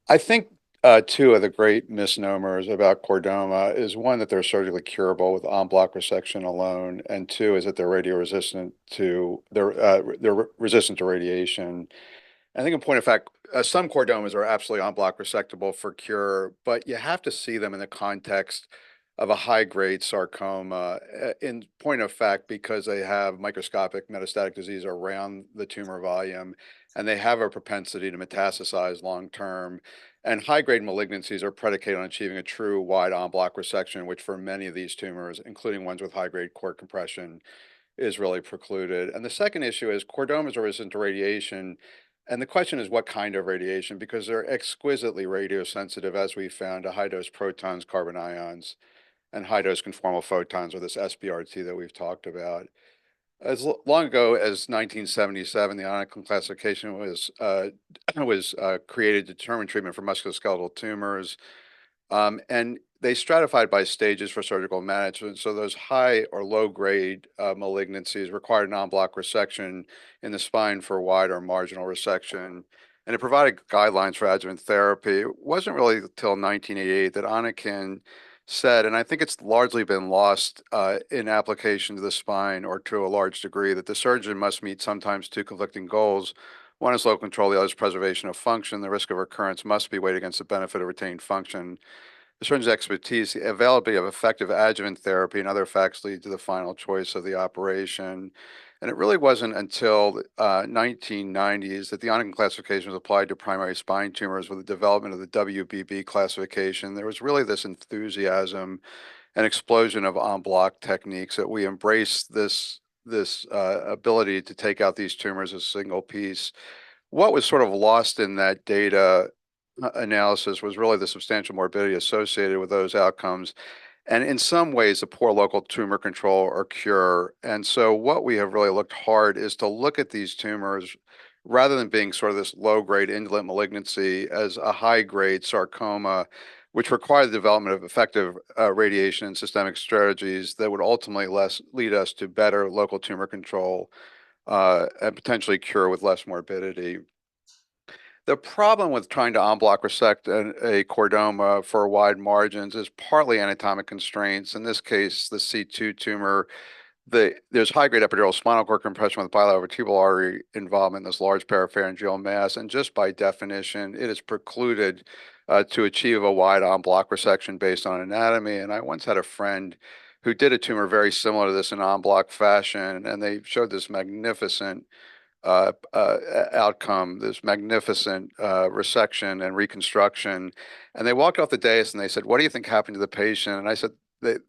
I think two of the great misnomers about chordoma is one that they're surgically curable with en bloc resection alone, and two is that they're resistant to radiation. I think in point of fact, some chordomas are absolutely en bloc resectable for cure, but you have to see them in the context of a high-grade sarcoma. In point of fact, because they have microscopic metastatic disease around the tumor volume, and they have a propensity to metastasize long term. And high-grade malignancies are predicated on achieving a true wide en bloc resection, which for many of these tumors, including ones with high-grade cord compression, is really precluded. And the second issue is chordomas are resistant to radiation. And the question is what kind of radiation, because they're exquisitely radiosensitive, as we found, to high dose protons, carbon ions, and high dose conformal photons, or this SBRT that we've talked about. Long ago as 1977, the Anakin classification was created to determine treatment for musculoskeletal tumors. And they stratified by stages for surgical management. So those high or low grade malignancies required non-block resection in the spine for wide or marginal resection. And it provided guidelines for adjuvant therapy. It wasn't really until 1988 that Anakin said, and I think it's largely been lost in application to the spine or to a large degree, that the surgeon must meet sometimes two conflicting goals. One is local control, the other is preservation of function. The risk of recurrence must be weighed against the benefit of retained function. The surgeon's expertise, the availability of effective adjuvant therapy, and other facts lead to the final choice of the operation. And it really wasn't until the 1990s that the Anakin classification was applied to primary spine tumors with the development of the WBB classification. There was really this enthusiasm and explosion of en bloc techniques that we embrace this ability to take out these tumors as a single piece. What was sort of lost in that data analysis was really the substantial morbidity associated with those outcomes, and in some ways, the poor local tumor control or cure. And so, what we have really looked hard is to look at these tumors rather than being sort of this low grade indolent malignancy as a high grade sarcoma, which require the development of effective radiation and systemic strategies that would ultimately lead us to better local tumor control and potentially cure with less morbidity. The problem with trying to en bloc resect a chordoma for wide margins is partly anatomic constraints. In this case, the C2 tumor, there's high-grade epidural spinal cord compression with bilateral vertebral artery involvement in this large parapharyngeal mass, and just by definition, it is precluded to achieve a wide en bloc resection based on anatomy. And I once had a friend who did a tumor very similar to this in en bloc fashion, and they showed this magnificent outcome, this magnificent resection and reconstruction. And they walked off the dais and they said, "What do you think happened to the patient?" And I said,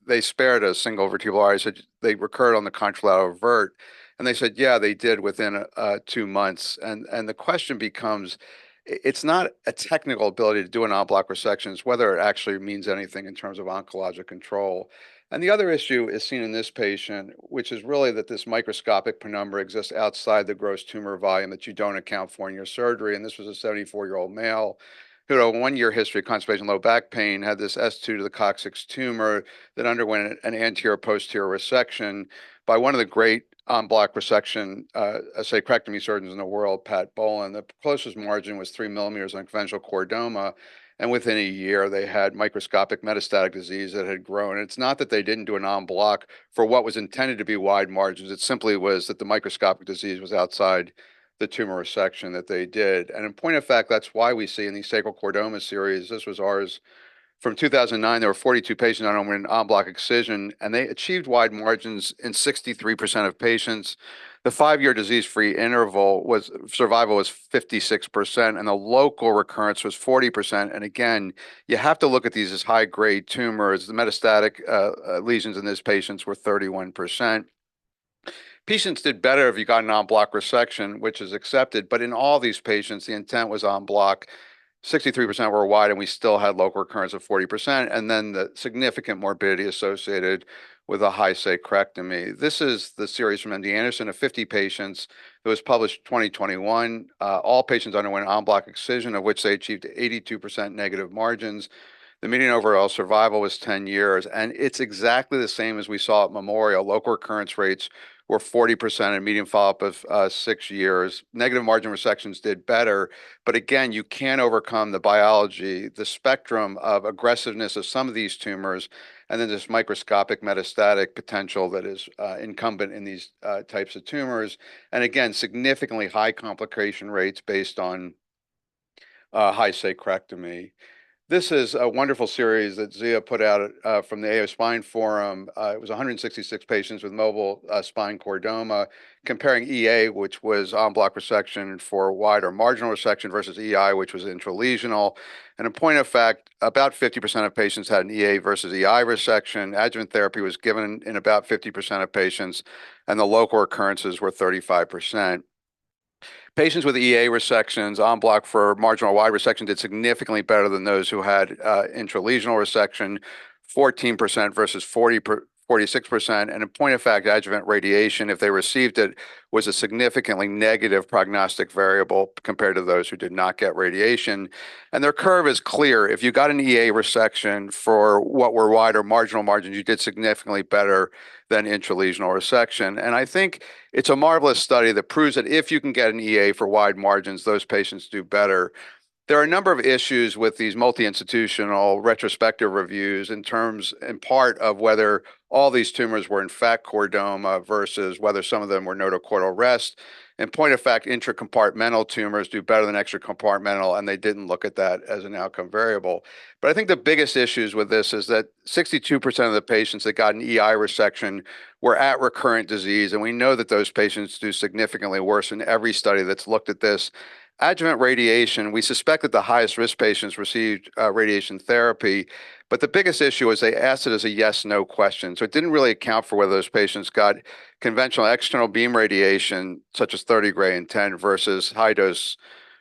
they spared a single vertebral artery. I said, "They recurred on the contralateral vert." And they said, "Yeah, they did within 2 months." And the question becomes, it's not a technical ability to do an en bloc resection, it's whether it actually means anything in terms of oncologic control. And the other issue is seen in this patient, which is really that this microscopic penumbra exists outside the gross tumor volume that you don't account for in your surgery. And this was a 74-year-old male who had a 1 year history of constipation, low back pain, had this S2 to the coccyx tumor that underwent an anterior posterior resection by one of the great en bloc resection sacrectomy surgeons in the world, Pat Boland. The closest margin was 3 millimeters on conventional chordoma. And within a year, they had microscopic metastatic disease that had grown. It's not that they didn't do an en bloc for what was intended to be wide margins. It simply was that the microscopic disease was outside the tumor resection that they did. And in point of fact, that's why we see in these sacral chordoma series, this was ours from 2009, there were 42 patients on an en bloc excision, and they achieved wide margins in 63% of patients. The 5 year disease-free interval was survival was 56%, and the local recurrence was 40%. And again, you have to look at these as high-grade tumors. The metastatic lesions in these patients were 31%. Patients did better if you got an en bloc resection, which is accepted, but in all these patients, the intent was en bloc. 63% were wide, and we still had local recurrence of 40%, and then the significant morbidity associated with a high sacrectomy. This is the series from MD Anderson of 50 patients that was published 2021. All patients underwent en bloc excision, of which they achieved 82% negative margins. The median overall survival was 10 years, and it's exactly the same as we saw at Memorial. Local recurrence rates were 40% and median follow-up of 6 years. Negative margin resections did better, but again, you can't overcome the biology, the spectrum of aggressiveness of some of these tumors, and then this microscopic metastatic potential that is incumbent in these types of tumors. And again, significantly high complication rates based on high sacrectomy. This is a wonderful series that Zia put out from the AO Spine Forum. It was 166 patients with mobile spine chordoma, comparing EA, which was en bloc resection for wide or marginal resection, versus EI, which was intralesional. And in point of fact, about 50% of patients had an EA versus EI resection. Adjuvant therapy was given in about 50% of patients, and the local recurrences were 35%. Patients with EA resections en bloc for marginal wide resection did significantly better than those who had intralesional resection, 14% versus 46%. And in point of fact, adjuvant radiation, if they received it, was a significantly negative prognostic variable compared to those who did not get radiation. And their curve is clear. If you got an EA resection for what were wide or marginal margins, you did significantly better than intralesional resection. And I think it's a marvelous study that proves that if you can get an EA for wide margins, those patients do better. There are a number of issues with these multi-institutional retrospective reviews in part of whether all these tumors were in fact chordoma versus whether some of them were notochordal rest. In point of fact, intracompartmental tumors do better than extracompartmental, and they didn't look at that as an outcome variable. But I think the biggest issues with this is that 62% of the patients that got an EI resection were at recurrent disease, and we know that those patients do significantly worse in every study that's looked at this. Adjuvant radiation, we suspect that the highest risk patients received radiation therapy, but the biggest issue is they asked it as a yes/no question. So it didn't really account for whether those patients got conventional external beam radiation, such as 30 gray and 10, versus high dose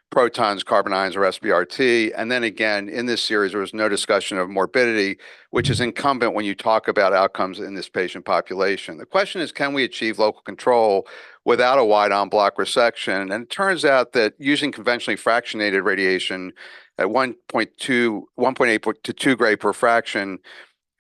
protons, carbon ions, or SBRT. And then again, in this series, there was no discussion of morbidity, which is incumbent when you talk about outcomes in this patient population. The question is, can we achieve local control without a wide en bloc resection? And it turns out that using conventionally fractionated radiation at 1.8 to 2 gray per fraction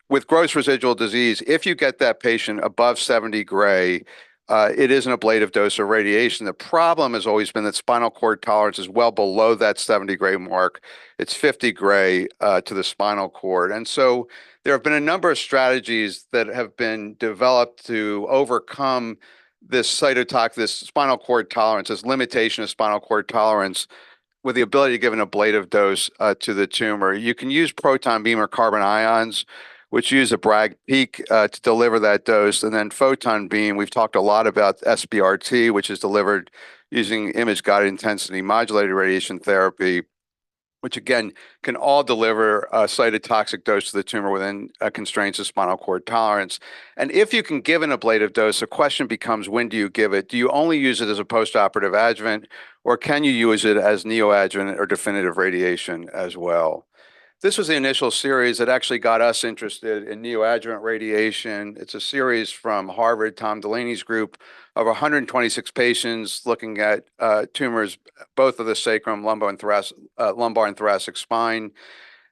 with gross residual disease, if you get that patient above 70 gray, it is an ablative dose of radiation. The problem has always been that spinal cord tolerance is well below that 70 gray mark. It's 50 gray to the spinal cord. And so there have been a number of strategies that have been developed to overcome this this spinal cord tolerance, this limitation of spinal cord tolerance, with the ability to give an ablative dose to the tumor. You can use proton beam or carbon ions, which use a Bragg peak to deliver that dose. And then photon beam, we've talked a lot about SBRT, which is delivered using image-guided intensity modulated radiation therapy, which again can all deliver a cytotoxic dose to the tumor within constraints of spinal cord tolerance. And if you can give an ablative dose, the question becomes, when do you give it? Do you only use it as a postoperative adjuvant, or can you use it as neoadjuvant or definitive radiation as well? This was the initial series that actually got us interested in neoadjuvant radiation. It's a series from Harvard, Tom Delaney's group, of 126 patients looking at tumors, both of the sacrum, lumbar and thoracic spine.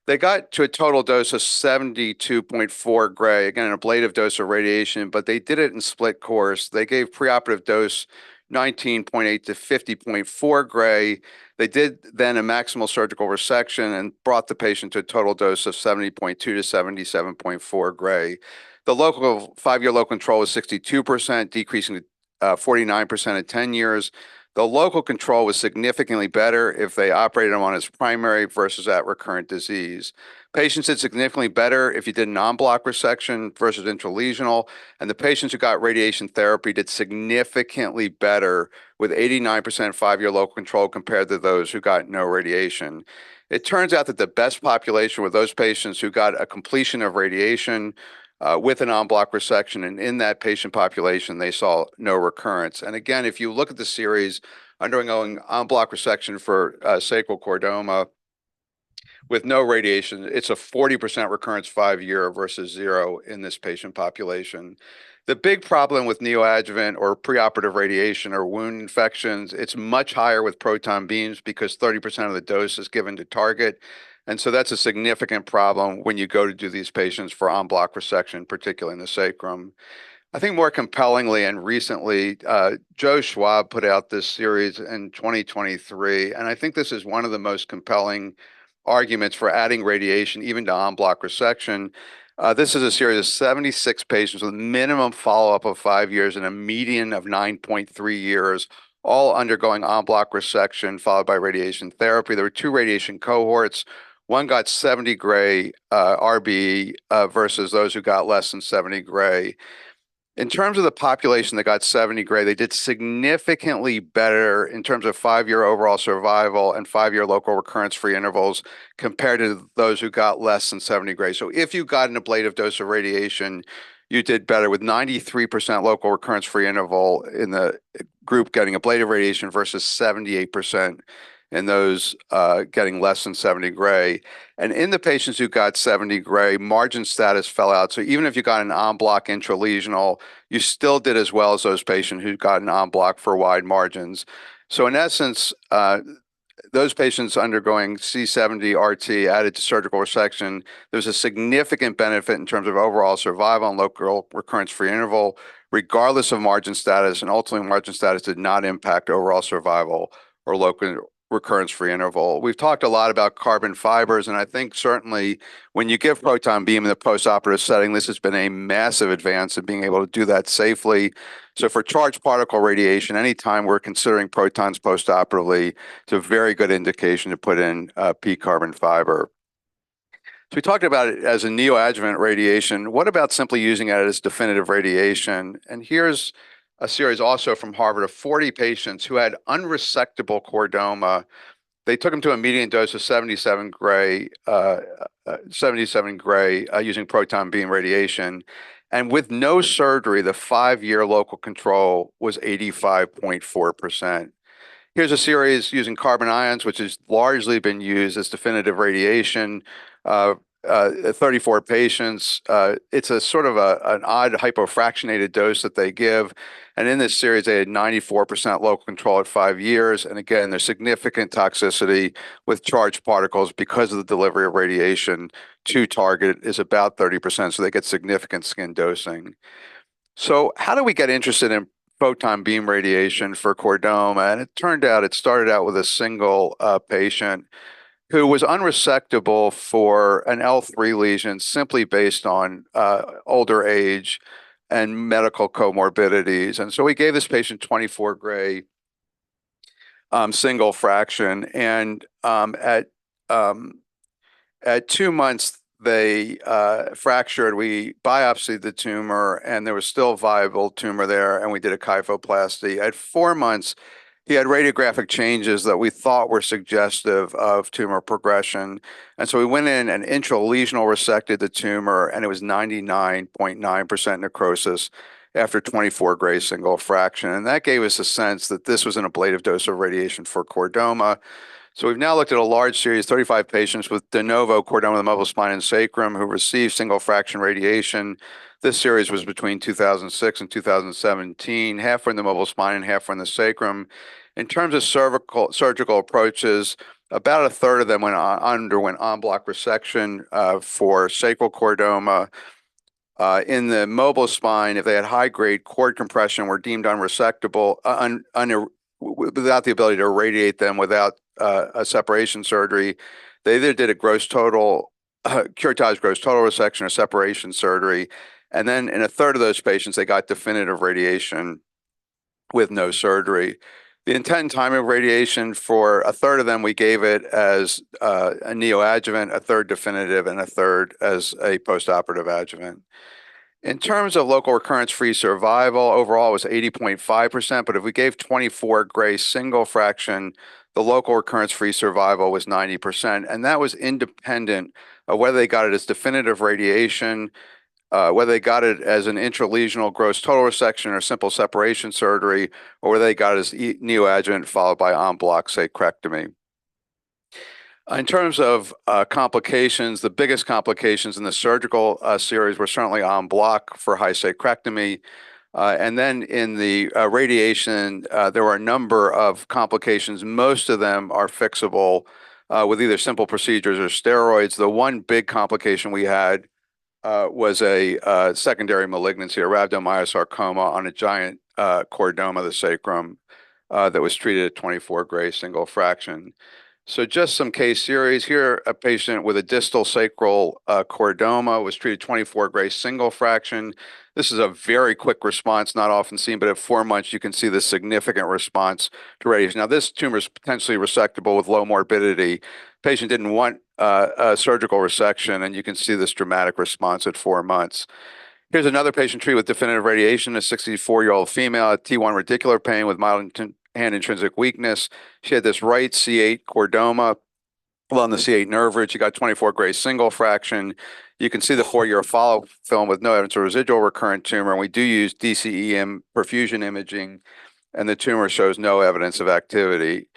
They got to a total dose of 72.4 gray, again, an ablative dose of radiation, but they did it in split course. They gave preoperative dose 19.8 to 50.4 gray. They did then a maximal surgical resection and brought the patient to a total dose of 70.2 to 77.4 gray. The local 5-year local control was 62%, decreasing to 49% at 10 years. The local control was significantly better if they operated him on his primary versus at recurrent disease. Patients did significantly better if you did an en bloc resection versus intralesional, and the patients who got radiation therapy did significantly better with 89% 5-year local control compared to those who got no radiation. It turns out that the best population were those patients who got a completion of radiation with an en bloc resection, and in that patient population, they saw no recurrence. And again, if you look at the series undergoing en bloc resection for sacral chordoma with no radiation, it's a 40% recurrence 5-year versus 0 in this patient population. The big problem with neoadjuvant or preoperative radiation or wound infections, it's much higher with proton beams because 30% of the dose is given to target. And so that's a significant problem when you go to do these patients for en bloc resection, particularly in the sacrum. I think more compellingly and recently, Joe Schwab put out this series in 2023, and I think this is one of the most compelling arguments for adding radiation even to en bloc resection. This is a series of 76 patients with minimum follow-up of 5 years and a median of 9.3 years, all undergoing en bloc resection followed by radiation therapy. There were two radiation cohorts. One got 70 gray RB versus those who got less than 70 gray. In terms of the population that got 70 gray, they did significantly better in terms of 5-year overall survival and 5-year local recurrence-free intervals compared to those who got less than 70 gray. So if you got an ablative dose of radiation, you did better with 93% local recurrence-free interval in the group getting ablative radiation versus 78% in those getting less than 70 gray. And in the patients who got 70 gray, margin status fell out. So even if you got an en bloc intralesional, you still did as well as those patients who got an en bloc for wide margins. So in essence, those patients undergoing C70 RT added to surgical resection, there's a significant benefit in terms of overall survival and local recurrence-free interval, regardless of margin status, and ultimately margin status did not impact overall survival or local recurrence-free interval. We've talked a lot about carbon fibers, and I think certainly when you give proton beam in the postoperative setting, this has been a massive advance in being able to do that safely. So for charged particle radiation, anytime we're considering protons postoperatively, it's a very good indication to put in P carbon fiber. So we talked about it as a neoadjuvant radiation. What about simply using it as definitive radiation? And here's a series also from Harvard of 40 patients who had unresectable chordoma. They took them to a median dose of 77 gray using proton beam radiation. And with no surgery, the 5-year local control was 85.4%. Here's a series using carbon ions, which has largely been used as definitive radiation. 34 patients. It's a sort of an odd hypofractionated dose that they give. And in this series, they had 94% local control at 5 years. And again, there's significant toxicity with charged particles because of the delivery of radiation to target is about 30%. So they get significant skin dosing. So how do we get interested in photon beam radiation for chordoma? And it turned out it started out with a single patient who was unresectable for an L3 lesion simply based on older age and medical comorbidities. And so we gave this patient 24 gray single fraction. And at 2 months, they fractured. We biopsied the tumor, and there was still viable tumor there, and we did a kyphoplasty. At 4 months, he had radiographic changes that we thought were suggestive of tumor progression. And so we went in and intralesional resected the tumor, and it was 99.9% necrosis after 24 gray single fraction. And that gave us a sense that this was an ablative dose of radiation for chordoma. So we've now looked at a large series, 35 patients with de novo chordoma of the mobile spine and sacrum who received single fraction radiation. This series was between 2006 and 2017. Half were in the mobile spine and half were in the sacrum. In terms of surgical approaches, about a third of them underwent en bloc resection for sacral chordoma. In the mobile spine, if they had high-grade cord compression, were deemed unresectable, without the ability to irradiate them without a separation surgery. They either did a curettage gross total resection or separation surgery. And then in a third of those patients, they got definitive radiation with no surgery. The intent and time of radiation for a third of them, we gave it as a neoadjuvant, a third definitive, and a third as a postoperative adjuvant. In terms of local recurrence-free survival, overall it was 80.5%, but if we gave 24 gray single fraction, the local recurrence-free survival was 90%, and that was independent of whether they got it as definitive radiation, whether they got it as an intralesional gross total resection or simple separation surgery, or whether they got it as neoadjuvant followed by en bloc sacrectomy. In terms of complications, the biggest complications in the surgical series were certainly en bloc for high sacrectomy. And then in the radiation, there were a number of complications. Most of them are fixable with either simple procedures or steroids. The one big complication we had was a secondary malignancy, a rhabdomyosarcoma on a giant chordoma of the sacrum that was treated at 24 gray single fraction. So just some case series here, a patient with a distal sacral chordoma was treated 24 gray single fraction. This is a very quick response, not often seen, but at 4 months, you can see the significant response to radiation. Now, this tumor is potentially resectable with low morbidity. Patient didn't want a surgical resection, and you can see this dramatic response at 4 months. Here's another patient treated with definitive radiation, a 64-year-old female, T1 radicular pain with mild hand intrinsic weakness. She had this right C8 chordoma along the C8 nerve root. She got 24 gray single fraction. You can see the 4-year follow-up film with no evidence of residual recurrent tumor. And we do use DCEM perfusion imaging, and the tumor shows no evidence of activity.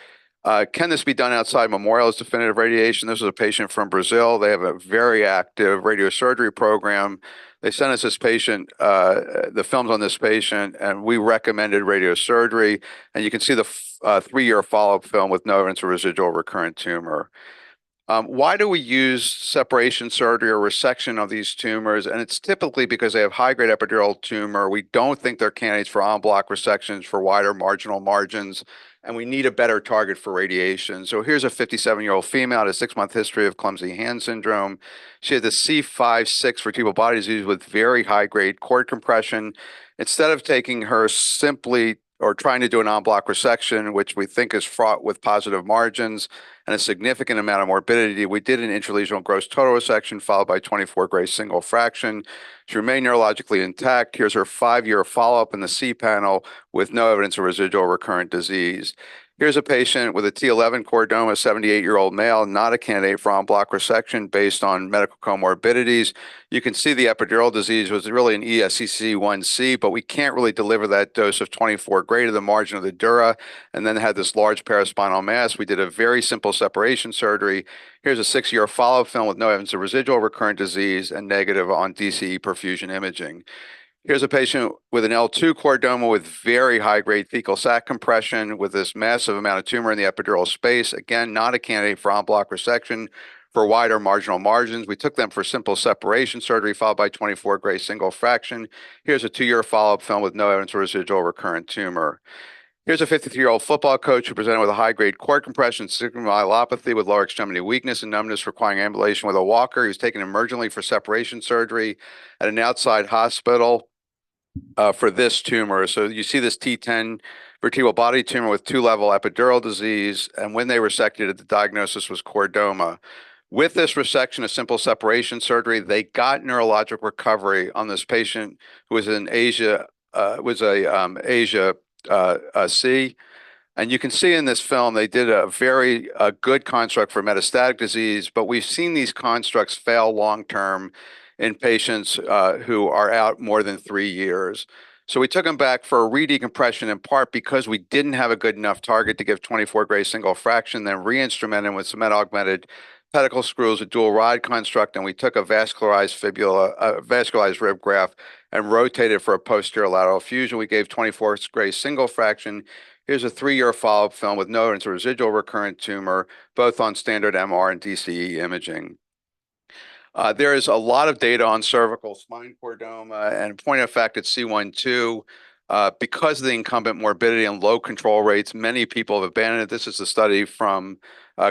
Can this be done outside Memorial as definitive radiation? This was a patient from Brazil. They have a very active radiosurgery program. They sent us this patient, the films on this patient, and we recommended radiosurgery. And you can see the 3-year follow-up film with no evidence of residual recurrent tumor. Why do we use separation surgery or resection of these tumors? And it's typically because they have high-grade epidural tumor. We don't think they're candidates for en bloc resections for wider marginal margins, and we need a better target for radiation. So here's a 57-year-old female, had a 6-month history of clumsy hand syndrome. She had the C5-6 vertebral body disease with very high-grade cord compression. Instead of taking her simply or trying to do an en bloc resection, which we think is fraught with positive margins and a significant amount of morbidity, we did an intralesional gross total resection followed by 24 gray single fraction. She remained neurologically intact. Here's her 5-year follow-up in the C panel with no evidence of residual recurrent disease. Here's a patient with a T11 chordoma, 78-year-old male, not a candidate for en bloc resection based on medical comorbidities. You can see the epidural disease was really an ESCC1C, but we can't really deliver that dose of 24 gray to the margin of the dura, and then had this large paraspinal mass. We did a very simple separation surgery. Here's a 6-year follow-up film with no evidence of residual recurrent disease and negative on DCE perfusion imaging. Here's a patient with an L2 chordoma with very high-grade thecal sac compression with this massive amount of tumor in the epidural space. Again, not a candidate for en bloc resection for wider marginal margins. We took them for simple separation surgery followed by 24 gray single fraction. Here's a 2-year follow-up film with no evidence of residual recurrent tumor. Here's a 53-year-old football coach who presented with a high-grade cord compression, myelopathy with lower extremity weakness and numbness requiring ambulation with a walker. He was taken emergently for separation surgery at an outside hospital for this tumor. So you see this T10 vertebral body tumor with 2-level epidural disease, and when they resected it, the diagnosis was chordoma. With this resection, a simple separation surgery, they got neurologic recovery on this patient who was in Asia, Asia C. And you can see in this film, they did a very good construct for metastatic disease, but we've seen these constructs fail long-term in patients who are out more than 3 years. So we took them back for a redecompression in part because we didn't have a good enough target to give 24 gray single fraction, then re-instrumented them with cement-augmented pedicle screws, a dual rod construct, and we took a vascularized fibula, vascularized rib graft, and rotated for a posterior lateral fusion. We gave 24 gray single fraction. Here's a 3-year follow-up film with no evidence of residual recurrent tumor, both on standard MR and DCE imaging. There is a lot of data on cervical spine chordoma, and in point of fact, at C12, because of the incumbent morbidity and low control rates, many people have abandoned it. This is a study from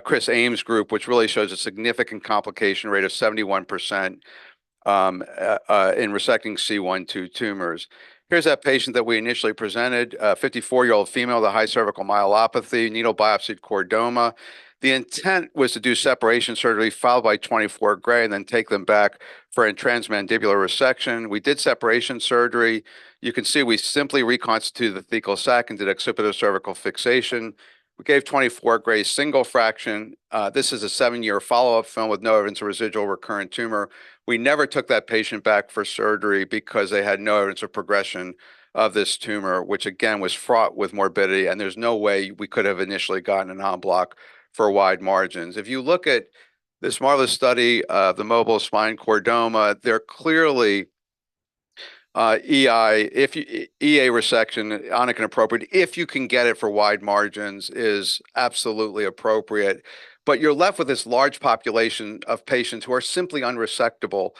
Chris Ames' group, which really shows a significant complication rate of 71% in resecting C12 tumors. Here's that patient that we initially presented, a 54-year-old female with a high cervical myelopathy, needle biopsied chordoma. The intent was to do separation surgery followed by 24 gray and then take them back for a transmandibular resection. We did separation surgery. You can see we simply reconstituted the thecal sac and did occipital cervical fixation. We gave 24 gray single fraction. This is a 7-year follow-up film with no evidence of residual recurrent tumor. We never took that patient back for surgery because they had no evidence of progression of this tumor, which again was fraught with morbidity, and there's no way we could have initially gotten an en bloc for wide margins. If you look at this marvelous study of the mobile spine chordoma, they're clearly EA resection, onic and appropriate, if you can get it for wide margins, is absolutely appropriate. But you're left with this large population of patients who are simply unresectable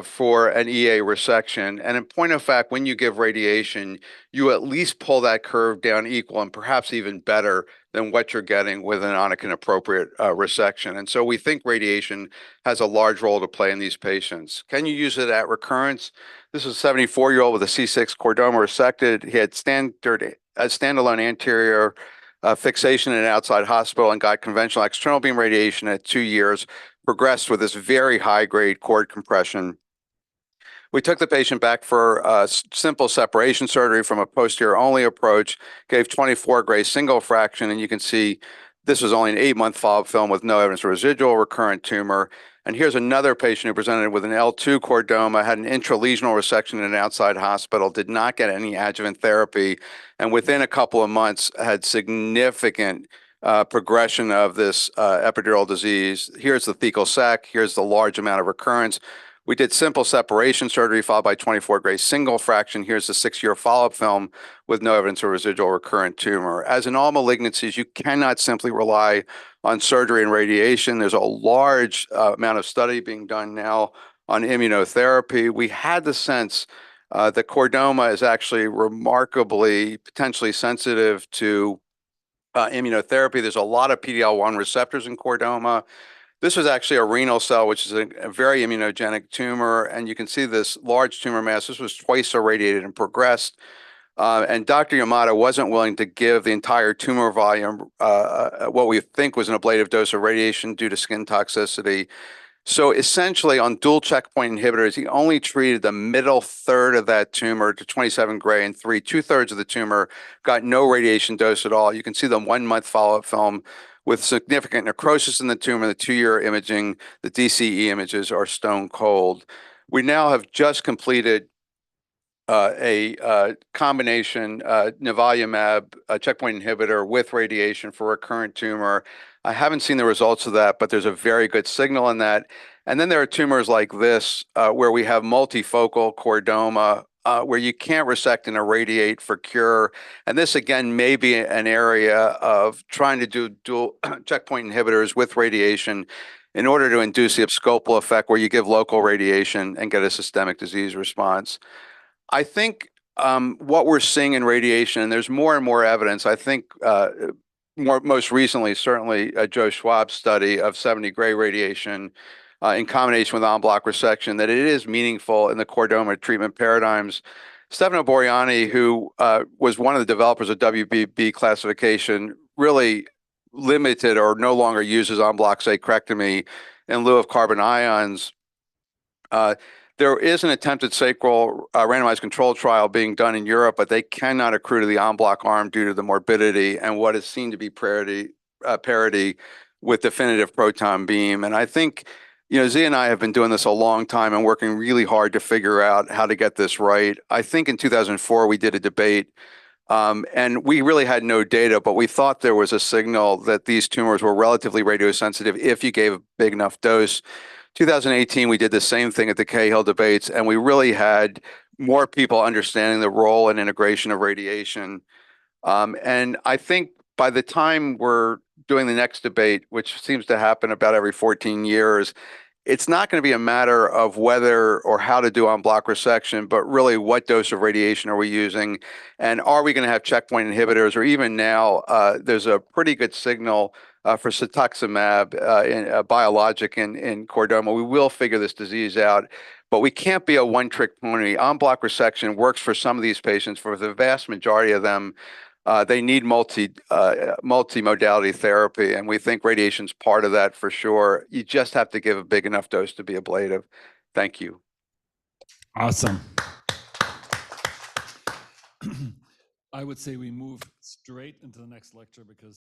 for an EA resection. And in point of fact, when you give radiation, you at least pull that curve down equal and perhaps even better than what you're getting with an onic appropriate resection. And so we think radiation has a large role to play in these patients. Can you use it at recurrence? This is a 74-year-old with a C6 chordoma resected. He had standalone anterior fixation in an outside hospital and got conventional external beam radiation at 2 years, progressed with this very high-grade cord compression. We took the patient back for simple separation surgery from a posterior-only approach, gave 24-gray single fraction, and you can see this was only an 8-month follow-up film with no evidence of residual recurrent tumor. And here's another patient who presented with an L2 chordoma, had an intralesional resection in an outside hospital, did not get any adjuvant therapy, and within a couple of months had significant progression of this epidural disease. Here's the thecal sac. Here's the large amount of recurrence. We did simple separation surgery followed by 24-gray single fraction. Here's the 6-year follow-up film with no evidence of residual recurrent tumor. As in all malignancies, you cannot simply rely on surgery and radiation. There's a large amount of study being done now on immunotherapy. We had the sense that chordoma is actually remarkably potentially sensitive to immunotherapy. There's a lot of PD-L1 receptors in chordoma. This was actually a renal cell, which is a very immunogenic tumor, and you can see this large tumor mass. This was twice irradiated and progressed, and Dr. Yamada wasn't willing to give the entire tumor volume what we think was an ablative dose of radiation due to skin toxicity. So essentially, on dual checkpoint inhibitors, he only treated the middle third of that tumor to 27 gray, and 2/3 of the tumor got no radiation dose at all. You can see the 1-month follow-up film with significant necrosis in the tumor, the 2-year imaging, the DCE images are stone cold. We now have just completed a combination nivolumab checkpoint inhibitor with radiation for recurrent tumor. I haven't seen the results of that, but there's a very good signal in that. And then there are tumors like this where we have multifocal chordoma where you can't resect and irradiate for cure. And this, again, may be an area of trying to do dual checkpoint inhibitors with radiation in order to induce the abscopal effect where you give local radiation and get a systemic disease response. I think what we're seeing in radiation, and there's more and more evidence, I think most recently, certainly Joe Schwab's study of 70 gray radiation in combination with en-bloc resection, that it is meaningful in the chordoma treatment paradigms. Stefano Boriani, who was one of the developers of WBB classification, really limited or no longer uses en-bloc sacrectomy in lieu of carbon ions. There is an attempted sacral randomized controlled trial being done in Europe, but they cannot accrue to the en-bloc arm due to the morbidity and what is seen to be parity with definitive proton beam. And I think, Z and I have been doing this a long time and working really hard to figure out how to get this right. I think in 2004, we did a debate and we really had no data, but we thought there was a signal that these tumors were relatively radiosensitive if you gave a big enough dose. 2018, we did the same thing at the Cahill debates, and we really had more people understanding the role and integration of radiation. And I think by the time we're doing the next debate, which seems to happen about every 14 years, it's not going to be a matter of whether or how to do en-bloc resection, but really what dose of radiation are we using? And are we going to have checkpoint inhibitors? Or even now, there's a pretty good signal for cetuximab, a biologic in chordoma. We will figure this disease out, but we can't be a one-trick pony. En-bloc resection works for some of these patients. For the vast majority of them, they need multi-modality therapy, and we think radiation's part of that for sure. You just have to give a big enough dose to be ablative. Thank you. Awesome. I would say we move straight into the next lecture because